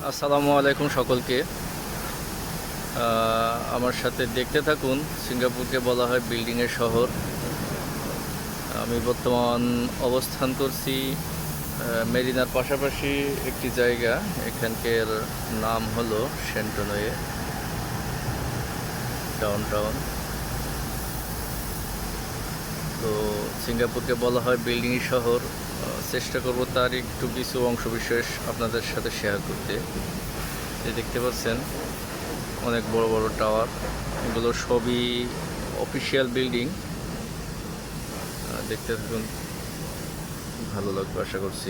আসসালামু আলাইকুম সকলকে। আমার সাথে দেখতে থাকুন। সিঙ্গাপুরকে বলা হয় বিল্ডিংয়ের শহর। আমি বর্তমান অবস্থান করছি মেরিনার পাশাপাশি একটি জায়গা। এখানকার নাম হলো সেন্টনওয়ে ডাউনটাউন। তো সিঙ্গাপুরকে বলা হয় বিল্ডিংয়ের শহর। চেষ্টা করব তার একটু কিছু অংশবিশেষ আপনাদের সাথে শেয়ার করতে। দেখতে পাচ্ছেন অনেক বড় বড় টাওয়ার, এগুলো সবই অফিসিয়াল বিল্ডিং। দেখতে থাকুন, ভালো লাগবে আশা করছি।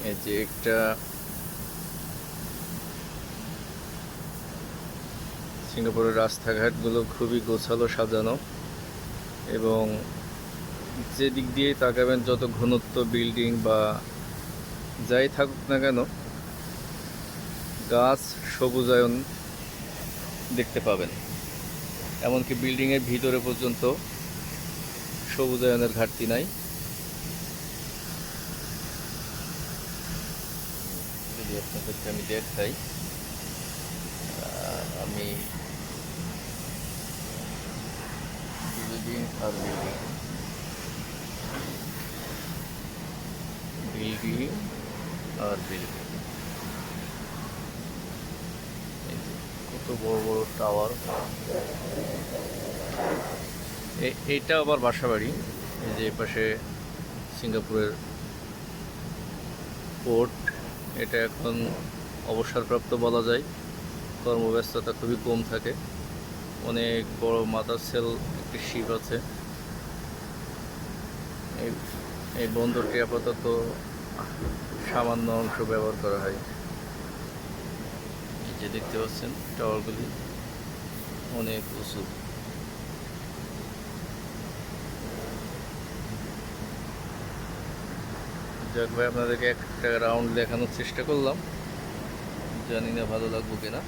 এই যে একটা সিঙ্গাপুরের রাস্তাঘাটগুলো খুবই গোছালো সাজানো, এবং যে দিক দিয়েই তাকাবেন যত ঘনত্ব বিল্ডিং বা যাই থাকুক না কেন, গাছ সবুজায়ন দেখতে পাবেন। এমনকি বিল্ডিংয়ের ভিতরে পর্যন্ত সবুজায়নের ঘাটতি নাই। যদি আপনাদেরকে আমি দেখাই, আমি বিল্ডিং আর বিল্ডিং, বিল্ডিং আর বিল্ডিং, কত বড় বড় টাওয়ার। এইটা আবার বাসা বাড়ি। এই যে পাশে সিঙ্গাপুরের পোর্ট, এটা এখন অবসরপ্রাপ্ত বলা যায়। কর্মব্যস্ততা খুবই কম থাকে। অনেক বড় মাদার সেল একটি শিপ আছে। এই এই বন্দরটি আপাতত সামান্য অংশ ব্যবহার করা হয়। এই যে দেখতে পাচ্ছেন টাওয়ারগুলি অনেক উঁচু। যাক ভাই, আপনাদেরকে একটা রাউন্ড দেখানোর চেষ্টা করলাম, জানি না ভালো লাগবে কিনা।